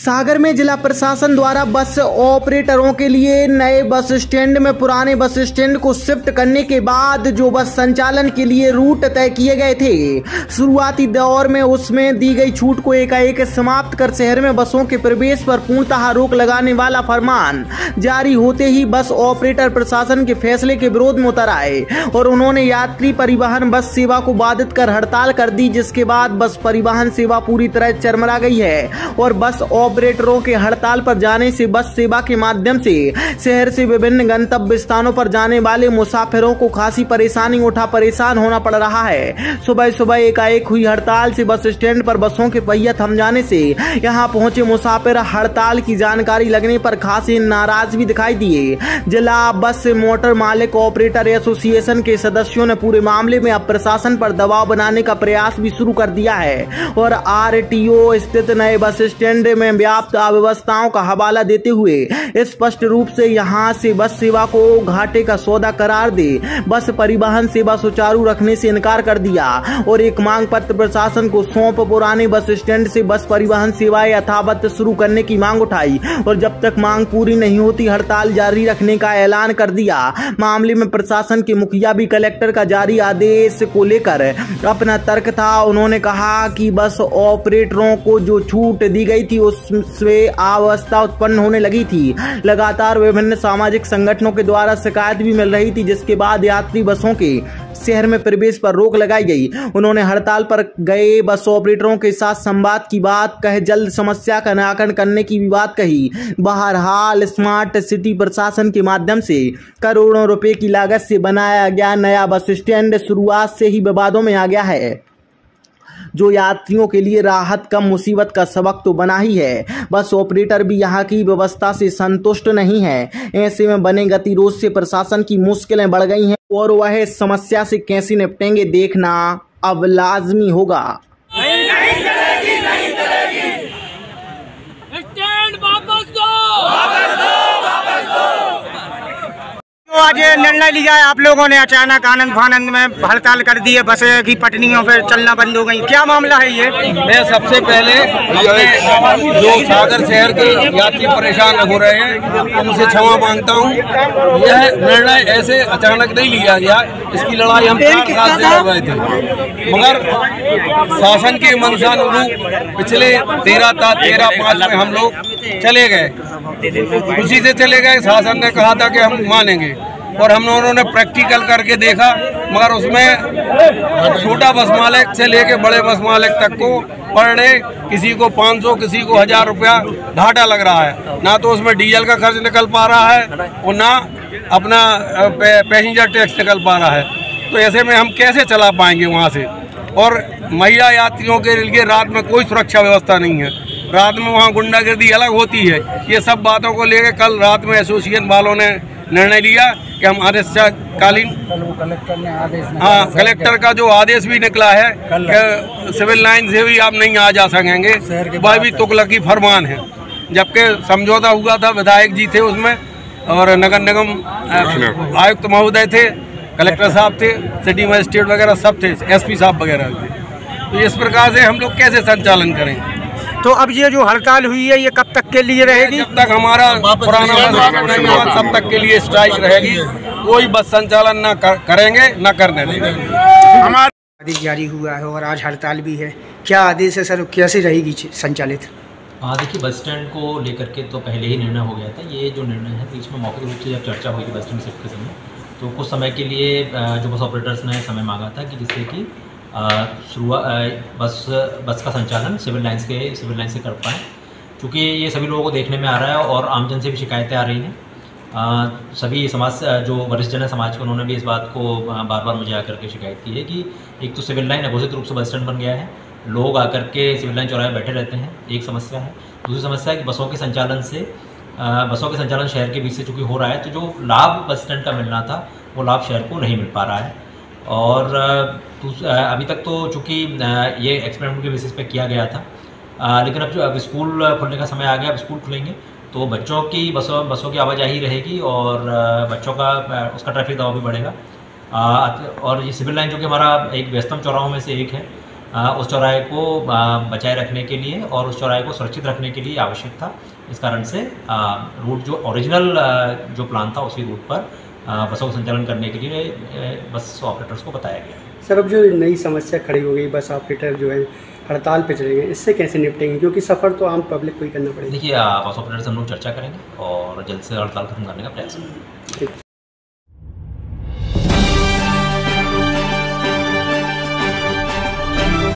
सागर में जिला प्रशासन द्वारा बस ऑपरेटरों के लिए नए बस स्टैंड में पुराने बस स्टैंड को शिफ्ट करने के बाद जो बस संचालन के लिए रूट तय किए गए थे, शुरुआती दौर में उसमें दी गई छूट को एकाएक समाप्त कर शहर में बसों के प्रवेश पर पूर्णतः रोक लगाने वाला फरमान जारी होते ही बस ऑपरेटर प्रशासन के फैसले के विरोध में उतर आए और उन्होंने यात्री परिवहन बस सेवा को बाधित कर हड़ताल कर दी, जिसके बाद बस परिवहन सेवा पूरी तरह चरमरा गई है और बस ऑपरेटरों के हड़ताल पर जाने से बस सेवा के माध्यम से शहर से विभिन्न गंतव्य स्थानों पर जाने वाले मुसाफिरों को खासी परेशानी परेशान होना पड़ रहा है। सुबह सुबह एकाएक हुई हड़ताल से बस स्टैंड पर बसों के पहिया थम जाने से यहां पहुंचे मुसाफिर हड़ताल की जानकारी लगने पर खासी नाराज भी दिखाई दिए। जिला बस मोटर मालिक ऑपरेटर एसोसिएशन के सदस्यों ने पूरे मामले में अब प्रशासन पर दबाव बनाने का प्रयास भी शुरू कर दिया है और आरटीओ स्थित नए बस स्टैंड में व्याप्त अव्यवस्थाओं का हवाला देते हुए स्पष्ट रूप से यहां से बस सेवा को घाटे का सौदा करार दे बस परिवहन सेवा सुचारू रखने से इनकार कर दिया और एक मांग पत्र प्रशासन को सौंप पुराने बस स्टैंड से बस परिवहन सेवाएं यथावत शुरू करने की मांग उठाई और जब तक मांग पूरी नहीं होती हड़ताल जारी रखने का ऐलान कर दिया। मामले में प्रशासन के मुखिया भी कलेक्टर का जारी आदेश को लेकर अपना तर्क था। उन्होंने कहा कि बस ऑपरेटरों को जो छूट दी गई थी उससे अव्यवस्था उत्पन्न होने लगी थी। लगातार विभिन्न सामाजिक संगठनों के द्वारा शिकायत भी मिल रही थी, जिसके बाद यात्री बसों के शहर में प्रवेश पर रोक लगाई गई। उन्होंने हड़ताल पर गए बस ऑपरेटरों के साथ संवाद की बात कहे, जल्द समस्या का निराकरण करने की भी बात कही। बहरहाल स्मार्ट सिटी प्रशासन के माध्यम से करोड़ों रुपए की लागत से बनाया गया नया बस स्टैंड शुरुआत से ही विवादों में आ गया है, जो यात्रियों के लिए राहत कम मुसीबत का सबक तो बना ही है। बस ऑपरेटर भी यहां की व्यवस्था से संतुष्ट नहीं है। ऐसे में बने गतिरोध से प्रशासन की मुश्किलें बढ़ गई हैं और वह इस समस्या से कैसे निपटेंगे देखना अब लाजमी होगा। नहीं चलेगी, नहीं चलेगी। स्टैंड वापस दो, वापस दो, वापस दो। तो आज ये निर्णय लिया है आप लोगों ने, अचानक आनंद फानंद में हड़ताल कर दी है, बसें की पटरियों पर चलना बंद हो गई, क्या मामला है ये? मैं सबसे पहले अपने जो सागर शहर के यात्री परेशान हो रहे हैं उनसे क्षमा मांगता हूँ। यह निर्णय ऐसे अचानक नहीं लिया गया, इसकी लड़ाई हम 4 साल से लड़ रहे थे, मगर शासन के मंशानुरूप पिछले 13/5 में हम लोग चले गए, उसी से चले गए। शासन ने कहा था कि हम मानेंगे और हम लोगों ने प्रैक्टिकल करके देखा, मगर उसमें छोटा बस मालिक से लेके बड़े बस मालिक तक को पर डे किसी को 500 किसी को 1000 रुपया घाटा लग रहा है। ना तो उसमें डीजल का खर्च निकल पा रहा है और ना अपना पैसेंजर टैक्स निकल पा रहा है। तो ऐसे में हम कैसे चला पाएंगे वहाँ से? और महिला यात्रियों के लिए रात में कोई सुरक्षा व्यवस्था नहीं है, रात में वहाँ गुंडागर्दी अलग होती है। ये सब बातों को लेकर कल रात में एसोसिएशन वालों ने निर्णय लिया कि हम अनिश्चितकालीन कलेक्टर का जो आदेश भी निकला है कि सिविल लाइन से भी आप नहीं आ जा सकेंगे, वह भी तुगलकी फरमान है। जबकि समझौता हुआ था, विधायक जी थे उसमें और नगर निगम आयुक्त महोदय थे, कलेक्टर साहब थे, सिटी मजिस्ट्रेट वगैरह सब थे, एसपी साहब वगैरह थे। तो इस प्रकार से हम लोग कैसे संचालन करें? तो अब ये जो हड़ताल हुई है ये कब तक के लिए रहेगी? जब तक हमारा पुराना बस नहीं हुआ तब तक के लिए स्ट्राइक रहेगी। कोई बस संचालन ना करेंगे ना करने देंगे। हमारा आदेश जारी हुआ है और आज हड़ताल भी है, क्या आदेश है सर, कैसे रहेगी संचालित? देखिए, बस स्टैंड को लेकर के तो पहले ही निर्णय हो गया था। ये जो निर्णय है बीच में मौखिक रूप से जब चर्चा हुई थी बस स्टैंड शिफ्ट के समय, तो कुछ समय के लिए जो बस ऑपरेटर्स ने समय मांगा था कि जिससे कि बस का संचालन सिविल लाइन से कर पाएँ, क्योंकि ये सभी लोगों को देखने में आ रहा है और आमजन से भी शिकायतें आ रही हैं। सभी समाज जो वरिष्ठ जन है समाज के, उन्होंने भी इस बात को बार बार मुझे आकर के शिकायत की है कि एक तो सिविल लाइन अघोषित रूप से बस स्टैंड बन गया है, लोग आकर के सिविल लाइन चौराहे बैठे रहते हैं, एक समस्या है। दूसरी समस्या है कि बसों के संचालन शहर के बीच से चूँकि हो रहा है, तो जो लाभ बस स्टैंड का मिलना था वो लाभ शहर को नहीं मिल पा रहा है। और अभी तक तो चूँकि ये एक्सपेरिमेंट के बेसिस पे किया गया था, लेकिन अब स्कूल खुलने का समय आ गया, अब स्कूल खुलेंगे तो बच्चों की बसों की आवाजाही रहेगी और बच्चों का उसका ट्रैफिक दबाव भी बढ़ेगा। और ये सिविल लाइन जो कि हमारा एक व्यस्तम चौराहों में से एक है, उस चौराहे को बचाए रखने के लिए और उस चौराहे को सुरक्षित रखने के लिए आवश्यक था। इस कारण से रूट जो ओरिजिनल जो प्लान था उसी रूट पर बसों का संचालन करने के लिए बस ऑपरेटर्स को बताया गया। सर, अब जो नई समस्या खड़ी हो गई, बस ऑपरेटर जो है हड़ताल पे चले गए, इससे कैसे निपटेंगे, क्योंकि सफ़र तो आम पब्लिक को ही करना पड़ेगा। देखिए, बस ऑपरेटर से हम लोग चर्चा करेंगे और जल्द से हड़ताल खत्म करने का प्रयास करेंगे।